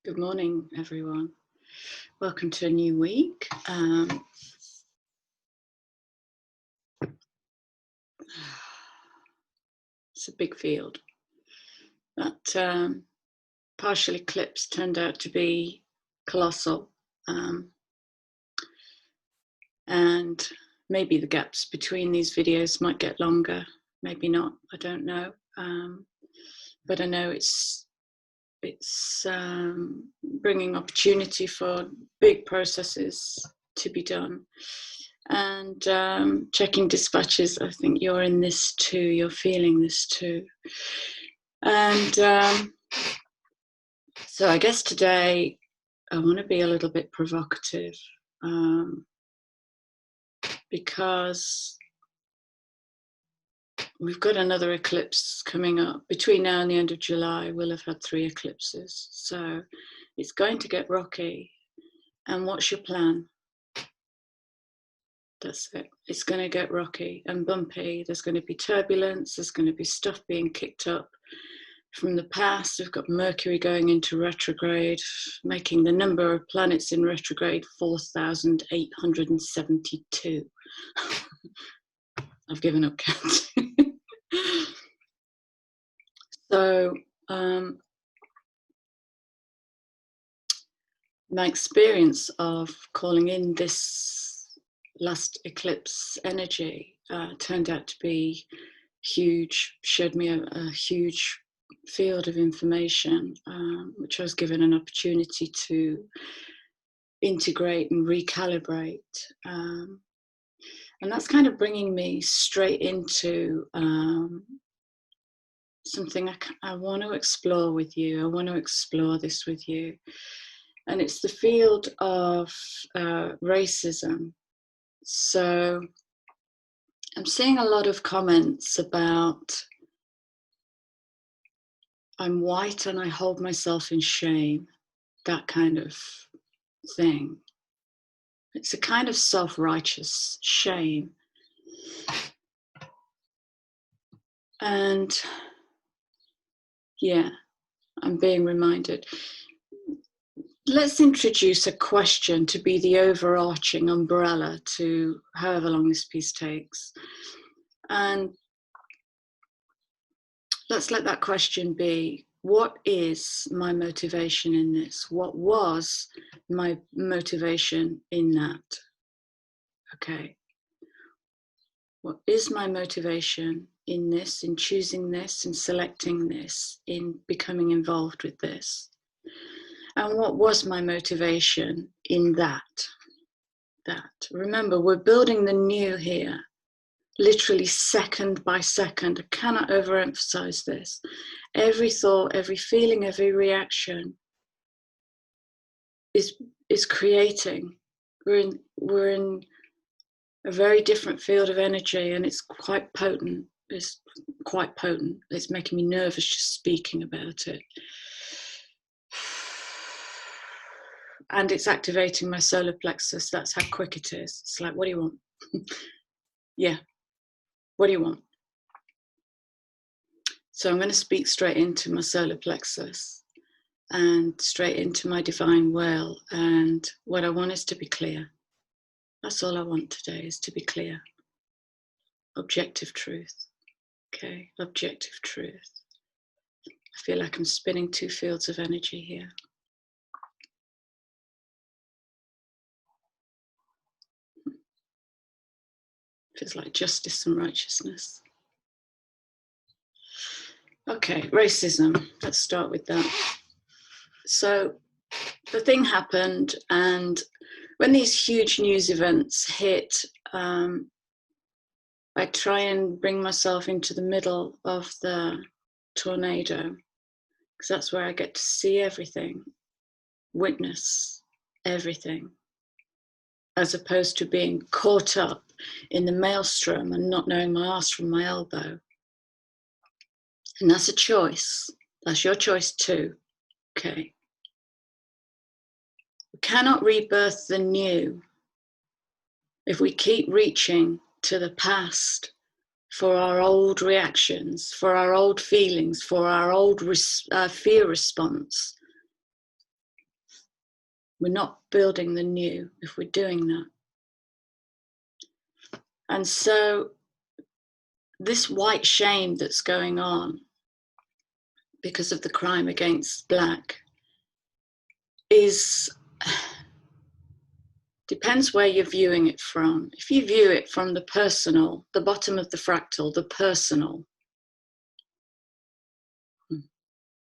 Good morning, everyone. Welcome to a new week. It's a big field. That partial eclipse turned out to be colossal. And maybe the gaps between these videos might get longer, maybe not, I don't know. But I know it's bringing opportunity for big processes to be done. And checking dispatches, I think you're in this too, you're feeling this too. And so I guess today I want to be a little bit provocative, because we've got another eclipse coming up. Between now and the end of July, we'll have had 3 eclipses. So it's going to get rocky. And what's your plan? That's it. It's going to get rocky and bumpy. There's going to be turbulence. There's going to be stuff being kicked up from the past. We've got Mercury going into retrograde, making the number of planets in retrograde 4,872. I've given up counting. So my experience of calling in this last eclipse energy turned out to be huge, showed me a huge field of information, which I was given an opportunity to integrate and recalibrate. And that's kind of bringing me straight into something I want to explore with you. I want to explore this with you. And it's the field of racism. So I'm seeing a lot of comments about I'm white and I hold myself in shame, that kind of thing. It's a kind of self-righteous shame. And yeah, I'm being reminded. Let's introduce a question to be the overarching umbrella to however long this piece takes. And let's let that question be, what is my motivation in this? What was my motivation in that? Okay. What is my motivation in this, in choosing this, in selecting this, in becoming involved with this? And what was my motivation in that? Remember, we're building the new here, literally second by second. I cannot overemphasize this. Every thought, every feeling, every reaction is creating. We're in a very different field of energy, and it's quite potent. It's quite potent. It's making me nervous just speaking about it. And it's activating my solar plexus. That's how quick it is. It's like, what do you want? Yeah, what do you want? So I'm going to speak straight into my solar plexus and straight into my divine will. And what I want is to be clear. That's all I want today, is to be clear. Objective truth. Okay, objective truth. I feel like I'm spinning 2 fields of energy here. Feels like justice and righteousness. Okay, racism. Let's start with that. So the thing happened, and when these huge news events hit, I try and bring myself into the middle of the tornado, because that's where I get to see everything, witness everything, as opposed to being caught up in the maelstrom and not knowing my arse from my elbow. And that's a choice. That's your choice too. Okay. We cannot rebirth the new if we keep reaching to the past for our old reactions, for our old feelings, for our old fear response. We're not building the new if we're doing that. And so this white shame that's going on because of the crime against Black depends where you're viewing it from. If you view it from the personal, the bottom of the fractal, the personal,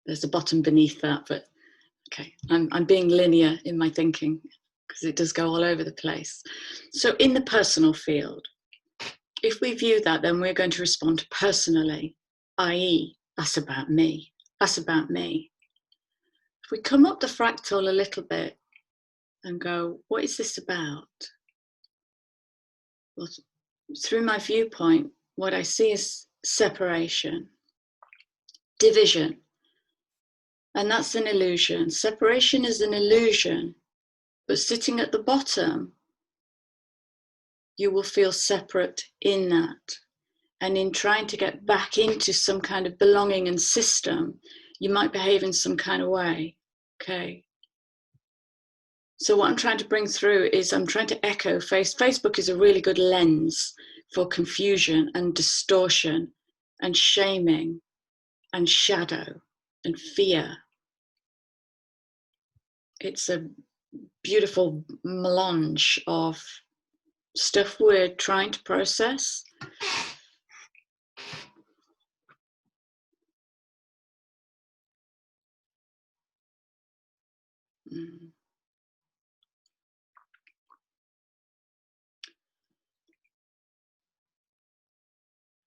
there's a bottom beneath that, but okay, I'm being linear in my thinking because it does go all over the place. So in the personal field, if we view that, then we're going to respond personally, i.e., that's about me. That's about me. If we come up the fractal a little bit and go, what is this about? Well, through my viewpoint, what I see is separation, division, and that's an illusion. Separation is an illusion, but sitting at the bottom, you will feel separate in that. And in trying to get back into some kind of belonging and system, you might behave in some kind of way, okay? So what I'm trying to bring through is I'm trying to echo Facebook is a really good lens for confusion and distortion and shaming and shadow and fear. It's a beautiful melange of stuff we're trying to process.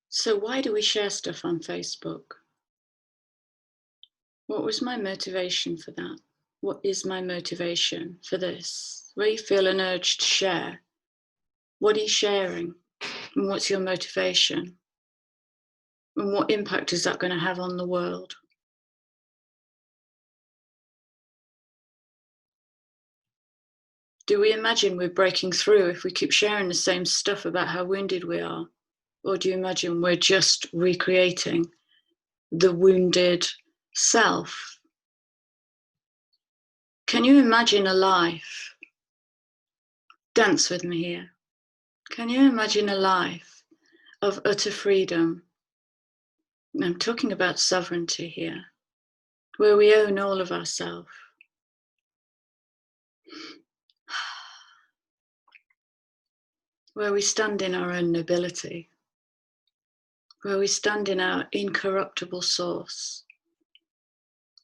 So why do we share stuff on Facebook? What was my motivation for that? What is my motivation for this? Where you feel an urge to share? What are you sharing? And what's your motivation? And what impact is that going to have on the world? Do we imagine we're breaking through if we keep sharing the same stuff about how wounded we are? Or do you imagine we're just recreating the wounded self? Can you imagine a life? Dance with me here. Can you imagine a life of utter freedom? I'm talking about sovereignty here, where we own all of ourselves. Where we stand in our own nobility, where we stand in our incorruptible source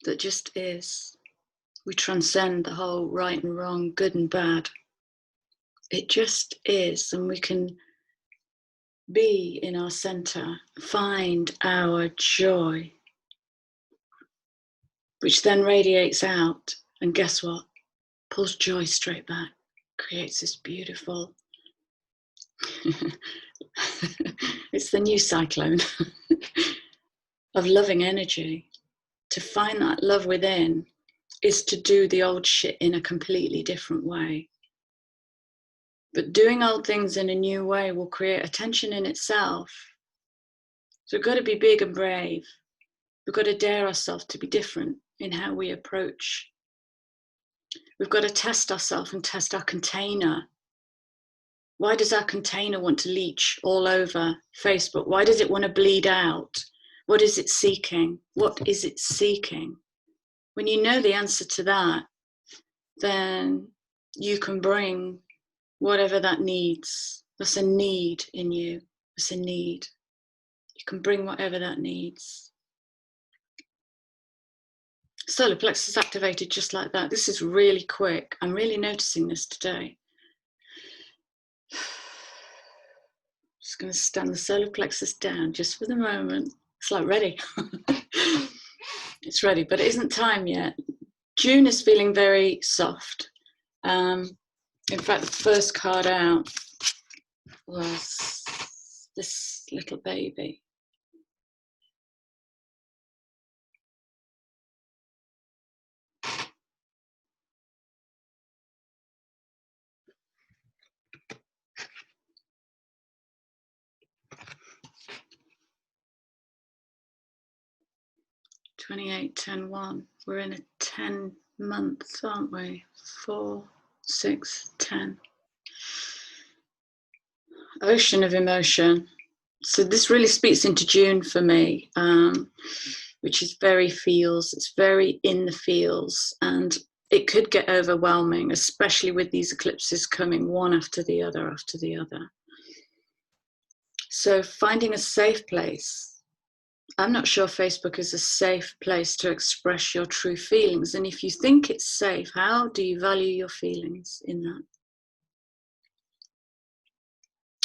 that just is. We transcend the whole right and wrong, good and bad. It just is, and we can be in our center, find our joy, which then radiates out, and guess what? Pulls joy straight back, creates this beautiful it's the new cyclone of loving energy. To find that love within is to do the old shit in a completely different way. But doing old things in a new way will create a tension in itself. So we've got to be big and brave. We've got to dare ourselves to be different in how we approach. We've got to test ourselves and test our container. Why does our container want to leach all over Facebook? Why does it want to bleed out? What is it seeking? What is it seeking? When you know the answer to that, then you can bring whatever that needs. That's a need in you. It's a need. You can bring whatever that needs. Solar plexus activated just like that. This is really quick. I'm really noticing this today. Just going to stand the solar plexus down just for the moment. It's like ready. It's ready, but it isn't time yet. June is feeling very soft. In fact, the first card out was this little baby. (28-10-1). We're in a 10 month, aren't we? 4, 6, 10. Ocean of emotion. So this really speaks into June for me, which is very feels, it's very in the feels, and it could get overwhelming, especially with these eclipses coming one after the other after the other. So finding a safe place. I'm not sure Facebook is a safe place to express your true feelings. And if you think it's safe, how do you value your feelings in that?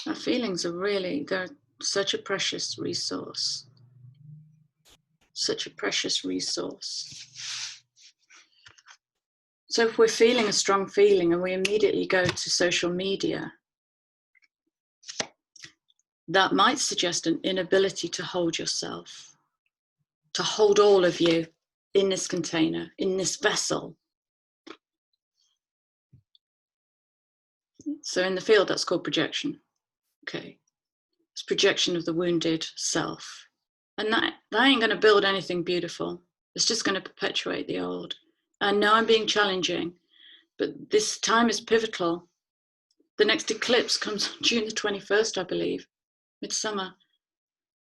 Our feelings are really, they're such a precious resource. Such a precious resource. So if we're feeling a strong feeling and we immediately go to social media, that might suggest an inability to hold yourself, to hold all of you in this container, in this vessel. So in the field, that's called projection. Okay. It's projection of the wounded self. And that ain't going to build anything beautiful. It's just going to perpetuate the old. I know I'm being challenging, but this time is pivotal. The next eclipse comes on June the 21st, I believe. Midsummer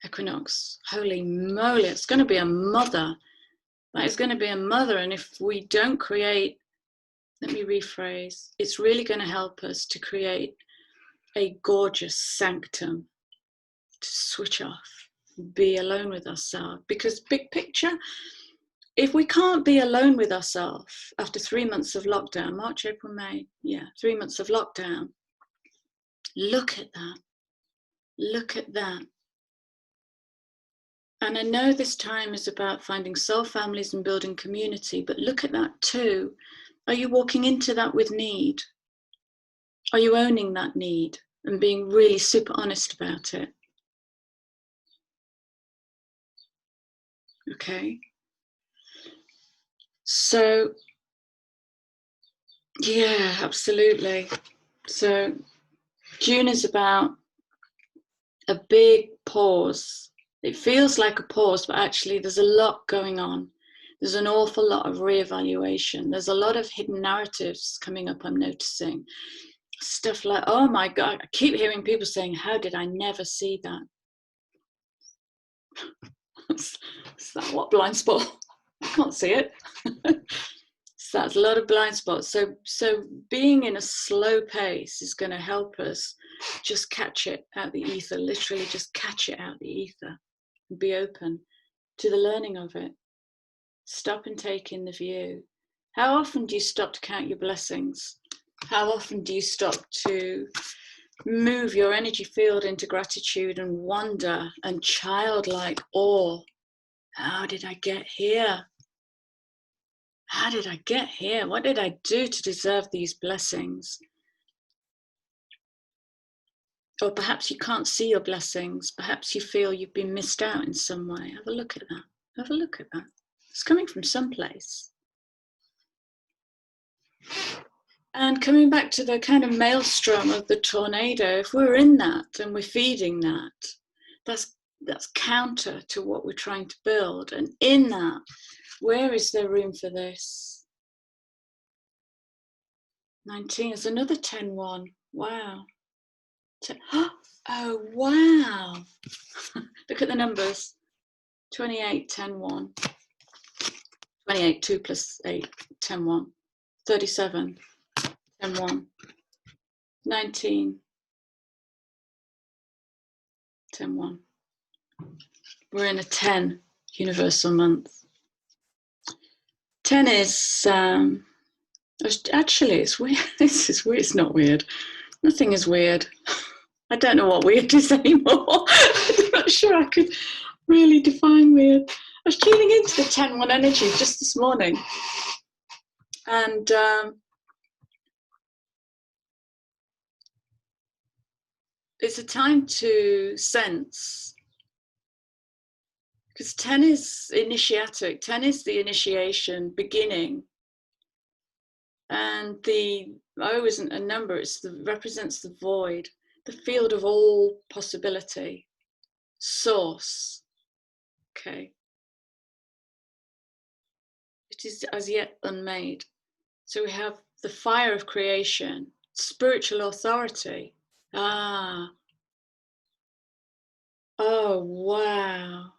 equinox. Holy moly, it's going to be a mother. That is going to be a mother. And if we don't create, let me rephrase, it's really going to help us to create a gorgeous sanctum, to switch off, be alone with ourselves. Because big picture, if we can't be alone with ourselves after 3 months of lockdown, March, April, May, 3 months of lockdown, look at that. Look at that. And I know this time is about finding soul families and building community, but look at that too. Are you walking into that with need? Are you owning that need and being really super honest about it? Okay. So, yeah, absolutely. So June is about a big pause. It feels like a pause, but actually there's a lot going on. There's an awful lot of reevaluation. There's a lot of hidden narratives coming up, I'm noticing. Stuff like, oh my God, I keep hearing people saying, how did I never see that? Is that what blind spot? I can't see it. So that's a lot of blind spots. So being in a slow pace is going to help us just catch it out the ether, literally just catch it out the ether and be open to the learning of it. Stop and take in the view. How often do you stop to count your blessings? How often do you stop to move your energy field into gratitude and wonder and childlike awe? How did I get here? How did I get here? What did I do to deserve these blessings? Or perhaps you can't see your blessings. Perhaps you feel you've been missed out in some way. Have a look at that. Have a look at that. It's coming from someplace. And coming back to the kind of maelstrom of the tornado, if we're in that and we're feeding that, that's counter to what we're trying to build. And in that, where is there room for this? 19 is another 10-1. Wow. Oh, wow. Look at the numbers. 28, 10, 1. 28, 2 plus 8, 10, 1. 37, 10, 1. 19, 10, 1. We're in a 10 universal month. 10 is, actually, it's weird. This is weird. It's not weird. Nothing is weird. I don't know what weird is anymore. I'm not sure I could really define weird. I was tuning into the 10-1 energy just this morning. And it's a time to sense, because 10 is initiatic. 10 is the initiation, beginning. And the O isn't a number, represents the void, the field of all possibility, source. Okay. It is as yet unmade. So we have the fire of creation, spiritual authority. Ah, oh, wow.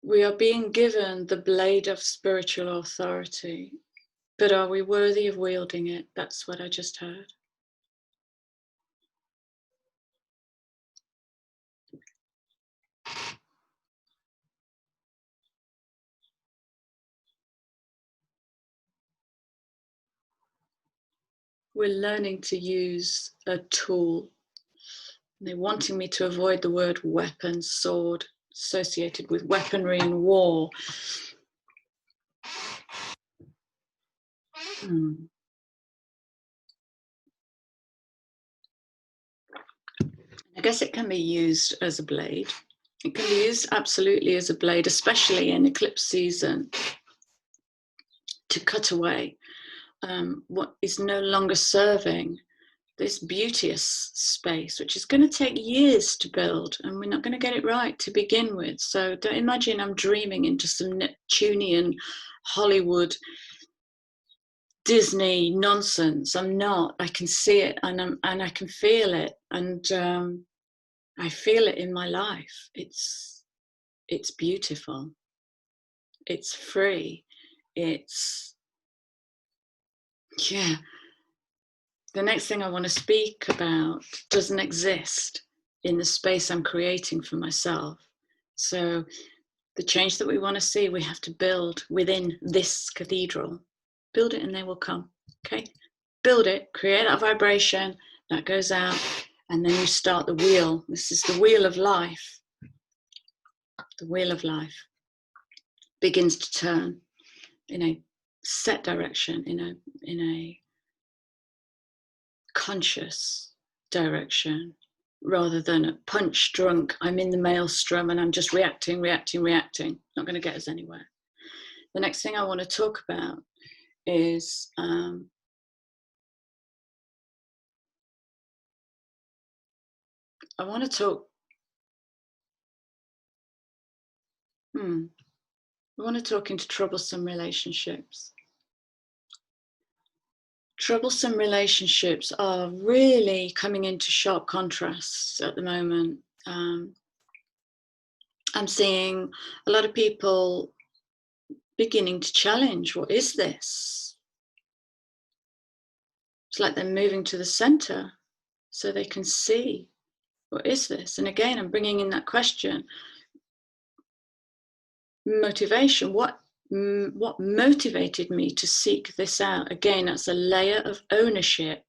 We are being given the blade of spiritual authority, but are we worthy of wielding it? That's what I just heard. We're learning to use a tool. They're wanting me to avoid the word weapon, sword, associated with weaponry and war. I guess it can be used as a blade. It can be used absolutely as a blade, especially in eclipse season, to cut away what is no longer serving this beauteous space, which is going to take years to build, and we're not going to get it right to begin with. So don't imagine I'm dreaming into some Neptunian Hollywood Disney nonsense. I'm not. I can see it, and I can feel it, and I feel it in my life. It's beautiful. It's free. It's, yeah. The next thing I want to speak about doesn't exist in the space I'm creating for myself. So the change that we want to see, we have to build within this cathedral. Build it and they will come, okay? Build it, create that vibration that goes out, and then you start the wheel. This is the wheel of life. The wheel of life begins to turn in a set direction, in a conscious direction, rather than a punch drunk, I'm in the maelstrom and I'm just reacting. Not going to get us anywhere. The next thing I want to talk about is I want to talk into troublesome relationships. Troublesome relationships are really coming into sharp contrasts at the moment. I'm seeing a lot of people beginning to challenge, what is this? It's like they're moving to the center so they can see, what is this? And again, I'm bringing in that question, motivation. What motivated me to seek this out? Again, that's a layer of ownership.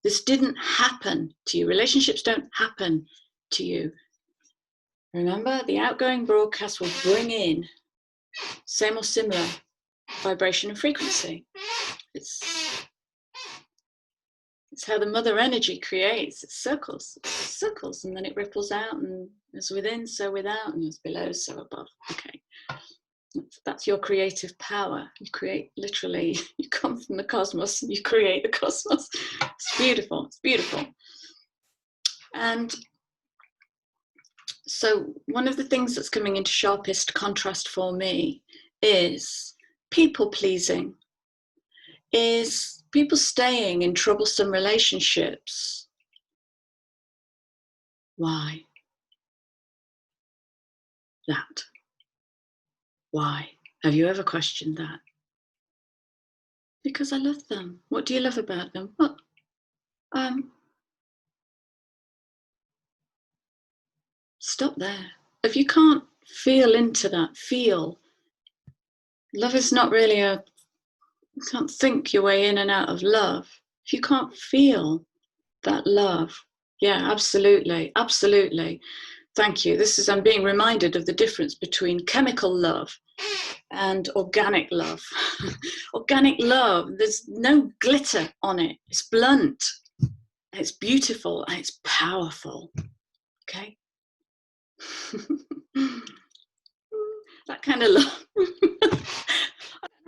This didn't happen to you. Relationships don't happen to you. Remember, the outgoing broadcast will bring in same or similar vibration and frequency. It's how the mother energy creates. It circles, and then it ripples out, and as within, so without, and as below, so above. Okay. That's your creative power. You create, literally, you come from the cosmos and you create the cosmos. It's beautiful. It's beautiful. And so one of the things that's coming into sharpest contrast for me is people pleasing, is people staying in troublesome relationships. Why? That. Why? Have you ever questioned that? Because I love them. What do you love about them? Well, stop there. If you can't feel into that, love is not really you can't think your way in and out of love. If you can't feel that love, yeah, absolutely. Thank you. I'm being reminded of the difference between chemical love and organic love. Organic love, there's no glitter on it. It's blunt, it's beautiful, and it's powerful. Okay? That kind of love. I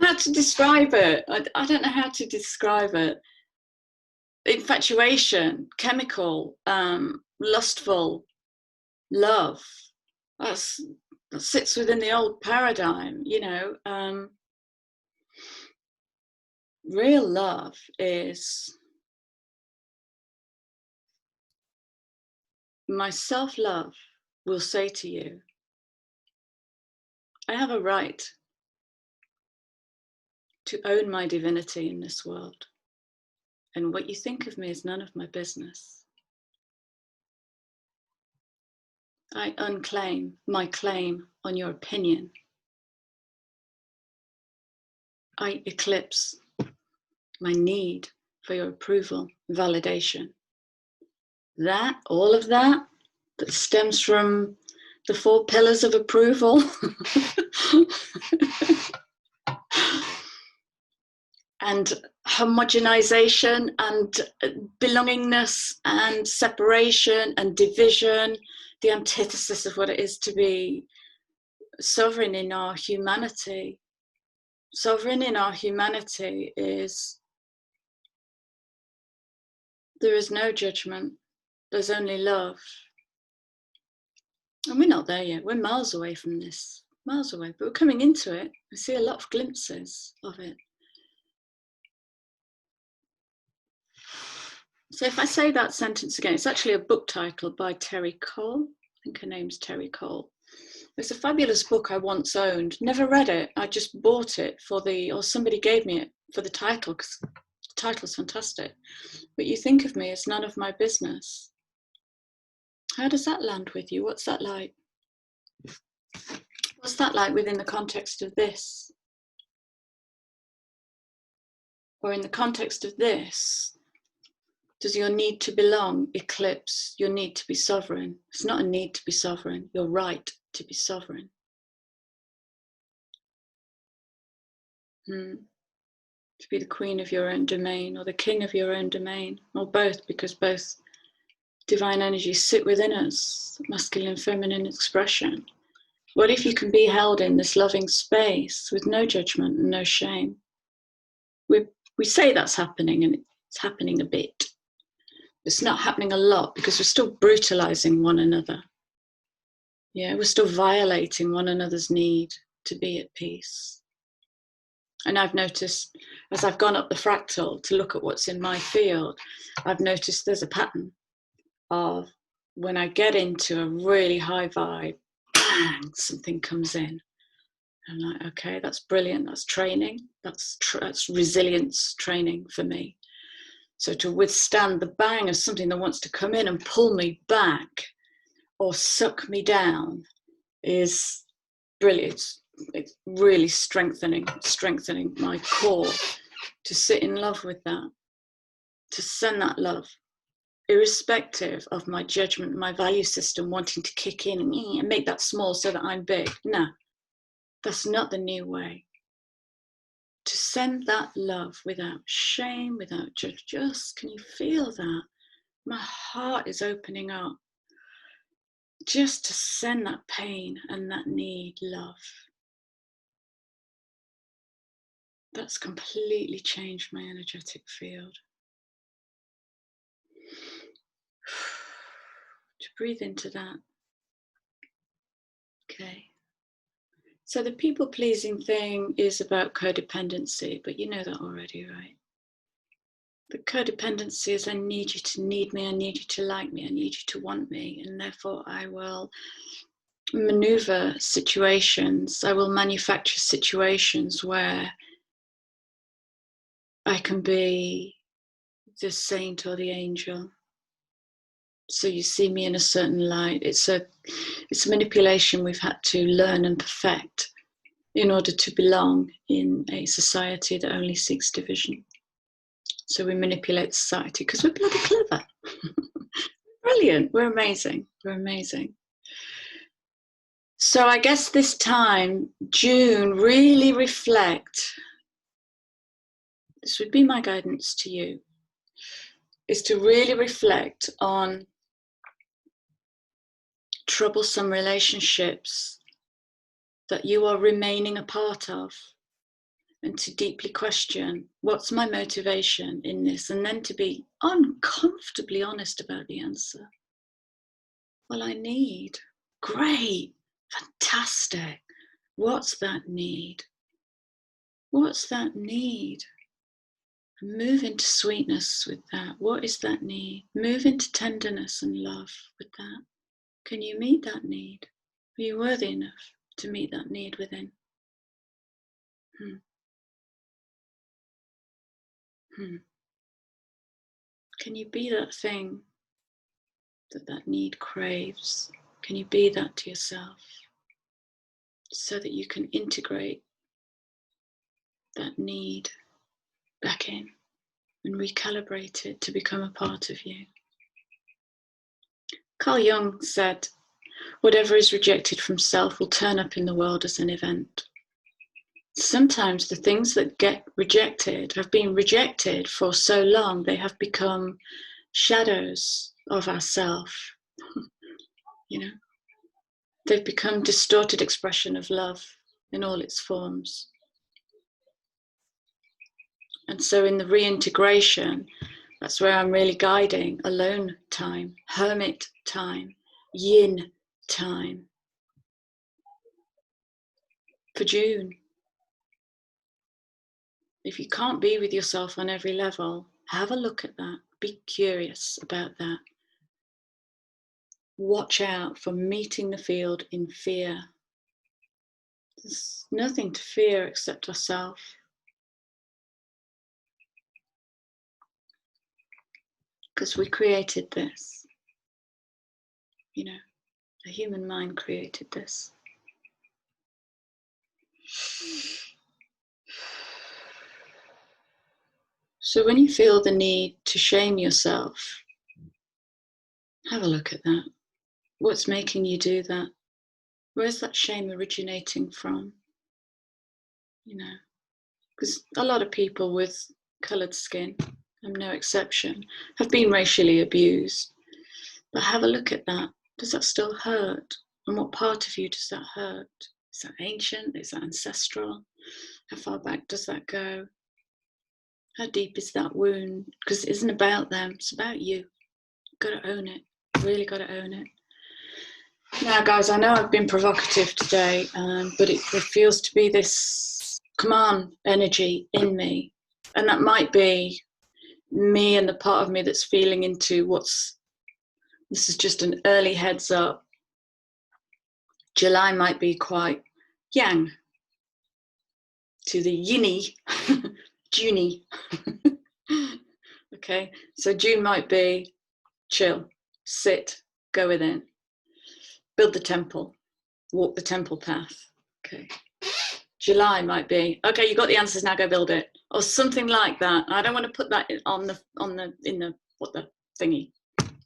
don't know how to describe it. I don't know how to describe it. Infatuation, chemical, lustful love. That's that sits within the old paradigm, you know. Real love is my self-love will say to you, I have a right to own my divinity in this world. And what you think of me is none of my business. I unclaim my claim on your opinion. I eclipse my need for your approval, validation. That, all of that, that stems from the 4 pillars of approval and homogenization and belongingness and separation and division, the antithesis of what it is to be sovereign in our humanity. Sovereign in our humanity is there is no judgment, there's only love. And we're not there yet, we're miles away from this, miles away, but we're coming into it. I see a lot of glimpses of it. So if I say that sentence again, it's actually a book title by Terry Cole. I think her name's Terry Cole. It's a fabulous book I once owned. Never read it. I just bought it or somebody gave me it for the title, because the title's fantastic. But you think of me as none of my business. How does that land with you? What's that like? What's that like within the context of this? Or in the context of this, does your need to belong eclipse your need to be sovereign? It's not a need to be sovereign, your right to be sovereign. To be the queen of your own domain or the king of your own domain, or both, because both divine energies sit within us, masculine and feminine expression. What if you can be held in this loving space with no judgment and no shame? We say that's happening, and it's happening a bit. It's not happening a lot because we're still brutalizing one another. Yeah, we're still violating one another's need to be at peace. And I've noticed, as I've gone up the fractal to look at what's in my field, I've noticed there's a pattern of when I get into a really high vibe, bang, something comes in. I'm like, okay, that's brilliant. That's training. That's resilience training for me. So to withstand the bang of something that wants to come in and pull me back or suck me down is brilliant. It's really strengthening my core to sit in love with that, to send that love, irrespective of my judgment, my value system wanting to kick in and make that small so that I'm big. No, that's not the new way. To send that love without shame, without judge, just, can you feel that? My heart is opening up just to send that pain and that need love. That's completely changed my energetic field. To breathe into that. Okay. So the people-pleasing thing is about codependency, but you know that already, right? The codependency is I need you to need me, I need you to like me, I need you to want me, and therefore I will maneuver situations, I will manufacture situations where I can be the saint or the angel. So you see me in a certain light. It's a manipulation we've had to learn and perfect in order to belong in a society that only seeks division. So we manipulate society because we're bloody clever. Brilliant, we're amazing, we're amazing. So I guess this time, June, really reflect. This would be my guidance to you, is to really reflect on troublesome relationships that you are remaining a part of, and to deeply question, what's my motivation in this? And then to be uncomfortably honest about the answer. Well, I need. Great. Fantastic. What's that need? What's that need? Move into sweetness with that. What is that need? Move into tenderness and love with that. Can you meet that need? Are you worthy enough to meet that need within? Can you be that thing that need craves? Can you be that to yourself so that you can integrate that need back in and recalibrate it to become a part of you? Carl Jung said, whatever is rejected from self will turn up in the world as an event. Sometimes the things that get rejected have been rejected for so long, they have become shadows of ourself. You know, they've become distorted expression of love in all its forms. And so in the reintegration, that's where I'm really guiding alone time, hermit time, yin time for June. If you can't be with yourself on every level, have a look at that. Be curious about that. Watch out for meeting the field in fear. There's nothing to fear except ourselves. Because we created this. You know, the human mind created this. So when you feel the need to shame yourself, have a look at that. What's making you do that? Where's that shame originating from? You know, because a lot of people with coloured skin, I'm no exception, have been racially abused. But have a look at that. Does that still hurt? And what part of you does that hurt? Is that ancient? Is that ancestral? How far back does that go? How deep is that wound? Because it isn't about them, it's about you. You've got to own it. Really got to own it. Now, guys, I know I've been provocative today, but it feels to be this come on energy in me. And that might be me and the part of me that's feeling into this is just an early heads up. July might be quite yang to the yinny, Junie. Okay, so June might be chill, sit, go within, build the temple, walk the temple path. Okay. July might be, okay, you got the answers, now go build it, or something like that. I don't want to put that on the thingy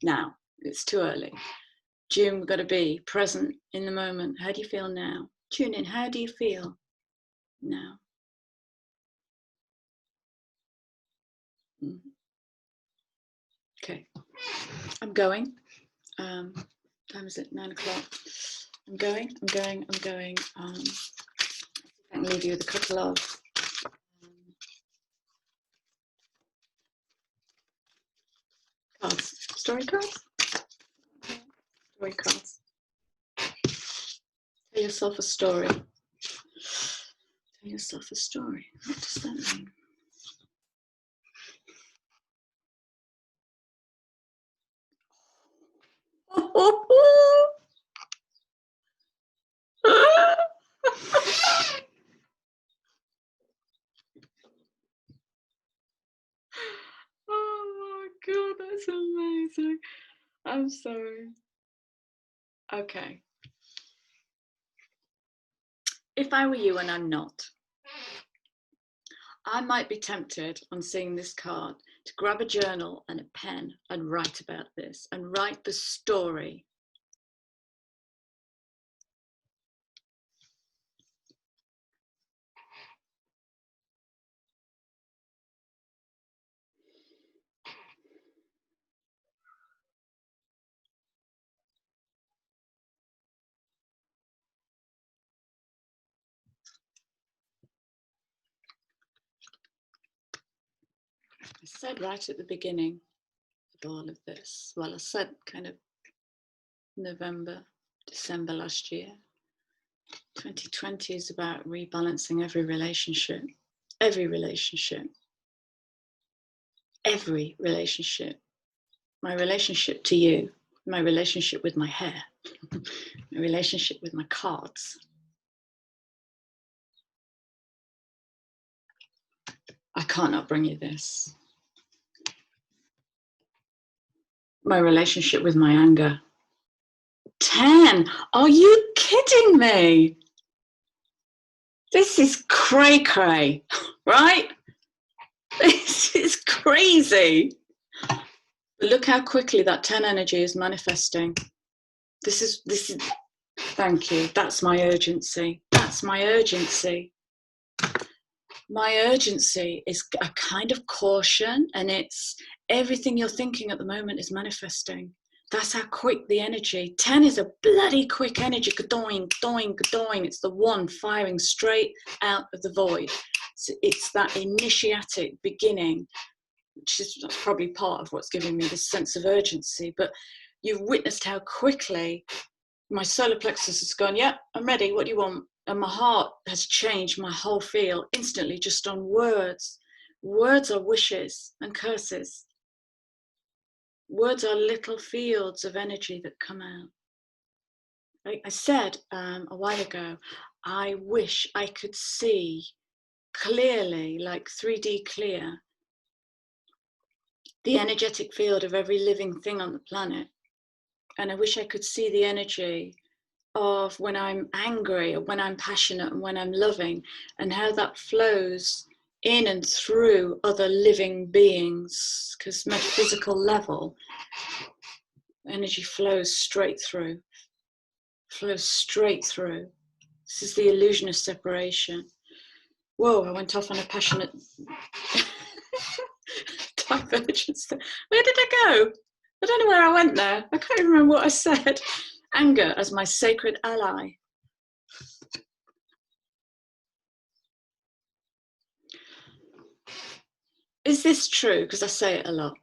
now. It's too early. June, we've got to be present in the moment. How do you feel now? Tune in. How do you feel now? Okay, I'm going. Time is it? 9 o'clock. I'm going. I can leave you with a couple of cards. Story cards? Story cards. Tell yourself a story. Tell yourself a story. What does that mean? Oh my god, that's amazing. I'm sorry. Okay. If I were you, and I'm not, I might be tempted on seeing this card to grab a journal and a pen and write about this and write the story. I said right at the beginning of all of this, well, I said kind of November, December last year, 2020 is about rebalancing every relationship, every relationship, every relationship. My relationship to you, my relationship with my hair, my relationship with my cards. I can't not bring you this. My relationship with my anger. 10. Are you kidding me? This is cray-cray, right? This is crazy. But look how quickly that 10 energy is manifesting. This is, thank you. That's my urgency. That's my urgency. My urgency is a kind of caution, and it's everything you're thinking at the moment is manifesting. That's how quick the energy. 10 is a bloody quick energy. Gadoing, gadoing, gadoing. It's the one firing straight out of the void. So it's that initiatic beginning, which is probably part of what's giving me this sense of urgency. But you've witnessed how quickly my solar plexus has gone, yeah, I'm ready. What do you want? And my heart has changed my whole feel instantly just on words. Words are wishes and curses. Words are little fields of energy that come out. Like I said a while ago, I wish I could see clearly, like 3D clear, the energetic field of every living thing on the planet. And I wish I could see the energy of when I'm angry, or when I'm passionate, and when I'm loving, and how that flows in and through other living beings, because metaphysical level, energy flows straight through. Flows straight through. This is the illusion of separation. Whoa, I went off on a passionate divergence. Where did I go? I don't know where I went there. I can't even remember what I said. Anger as my sacred ally. Is this true? Because I say it a lot.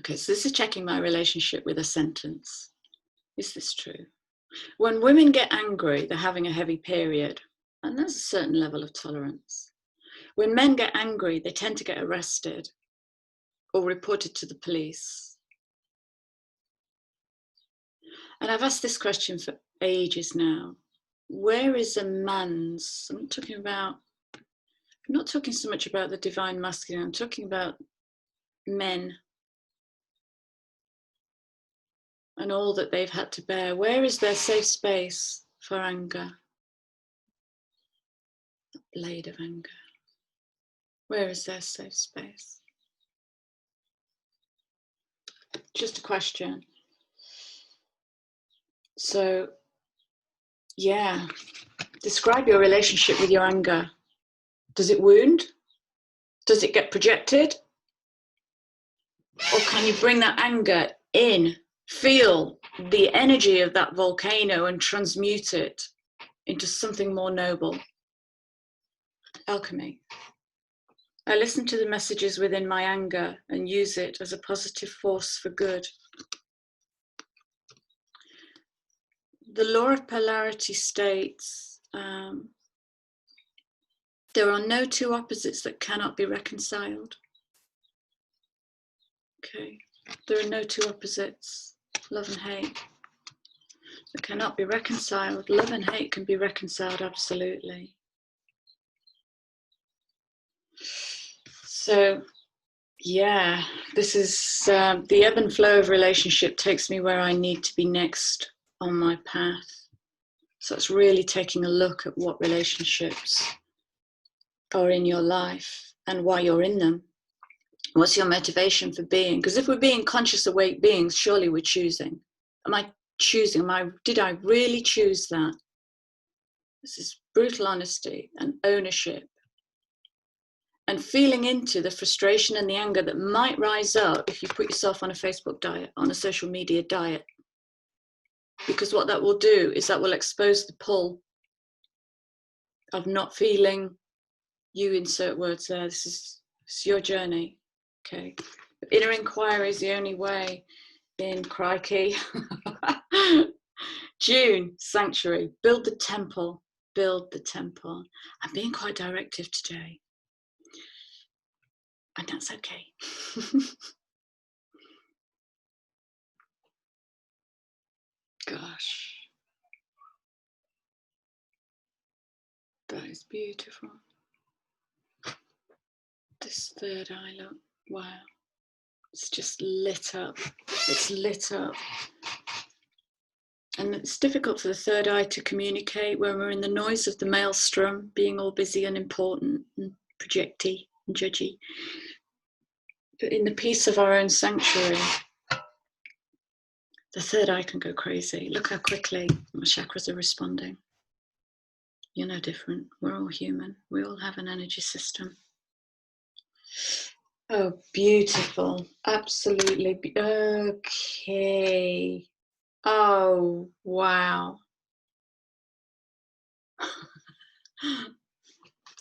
Okay, so this is checking my relationship with a sentence. Is this true? When women get angry, they're having a heavy period, and there's a certain level of tolerance. When men get angry, they tend to get arrested or reported to the police. And I've asked this question for ages now. Where is a man's, I'm not talking so much about the divine masculine, I'm talking about men and all that they've had to bear. Where is their safe space for anger? The blade of anger. Where is their safe space? Just a question. So, yeah, describe your relationship with your anger. Does it wound? Does it get projected? Or can you bring that anger in, feel the energy of that volcano and transmute it into something more noble? Alchemy. I listen to the messages within my anger and use it as a positive force for good. The law of polarity states there are no two opposites that cannot be reconciled. Okay, there are no two opposites, love and hate, that cannot be reconciled. Love and hate can be reconciled, absolutely. So, yeah, this is the ebb and flow of relationship takes me where I need to be next on my path. So it's really taking a look at what relationships are in your life and why you're in them. What's your motivation for being? Because if we're being conscious, awake beings, surely we're choosing. Am I choosing? Did I really choose that? This is brutal honesty and ownership. And feeling into the frustration and the anger that might rise up if you put yourself on a Facebook diet, on a social media diet. Because what that will do is that will expose the pull of not feeling, you insert words there, this is your journey, okay? Inner inquiry is the only way in, crikey. June, sanctuary, build the temple, build the temple. I'm being quite directive today, and that's okay. Gosh, that is beautiful. This third eye, look, wow, it's just lit up. It's lit up. And it's difficult for the third eye to communicate when we're in the noise of the maelstrom, being all busy and important and projecty and judgy. But in the peace of our own sanctuary, the third eye can go crazy. Look how quickly my chakras are responding. You're no different. We're all human. We all have an energy system. Oh, beautiful. Absolutely. Okay. Oh, wow.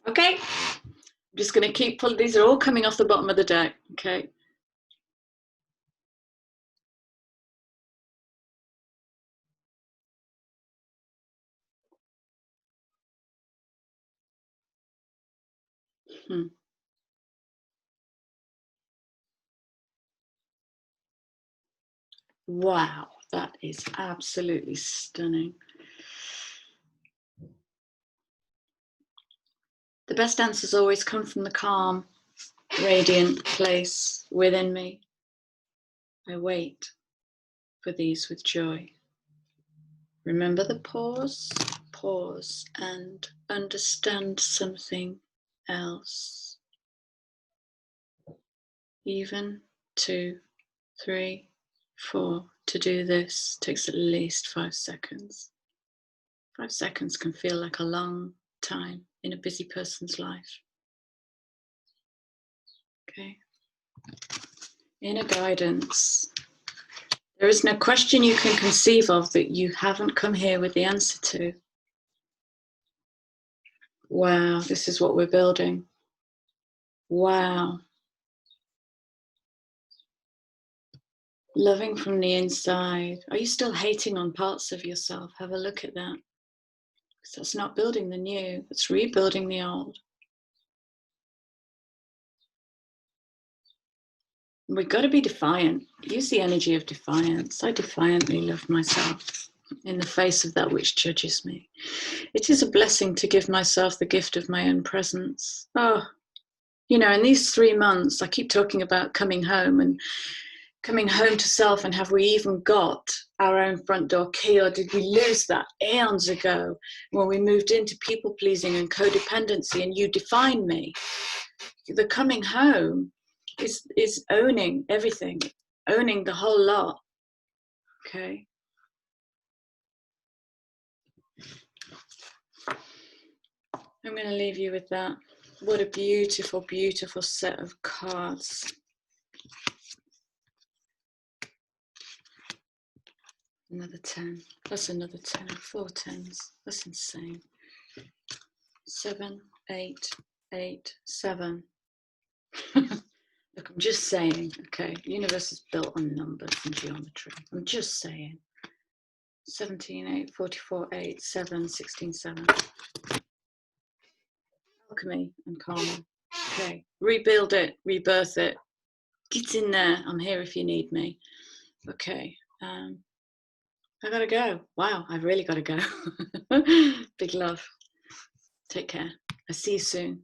Okay. I'm just going to keep pulling. These are all coming off the bottom of the deck. Okay. Wow, that is absolutely stunning. The best answers always come from the calm, radiant place within me. I wait for these with joy. Remember the pause and understand something else. Even 2, 3, 4. To do this takes at least 5 seconds. 5 seconds can feel like a long time in a busy person's life. Okay. Inner guidance. There is no question you can conceive of that you haven't come here with the answer to. Wow, this is what we're building. Wow. Loving from the inside. Are you still hating on parts of yourself? Have a look at that. Because that's not building the new, it's rebuilding the old. We've got to be defiant. Use the energy of defiance. I defiantly love myself in the face of that which judges me. It is a blessing to give myself the gift of my own presence. Oh, you know, in these 3 months, I keep talking about coming home and coming home to self, and have we even got our own front door key, or did we lose that eons ago when we moved into people pleasing and codependency and you define me? The coming home is owning everything, owning the whole lot. Okay. I'm going to leave you with that. What a beautiful, beautiful set of cards. Another 10. That's another 10. 4 10s. That's insane. 7, 8, 8, 7. Look, I'm just saying, okay, the universe is built on numbers and geometry. I'm just saying. 17, 8, 44, 8, 7, 16, 7. Alchemy and karma. Okay, rebuild it, rebirth it. Get in there. I'm here if you need me. Okay, I gotta go. Wow, I've really gotta go. Big love. Take care. I'll see you soon.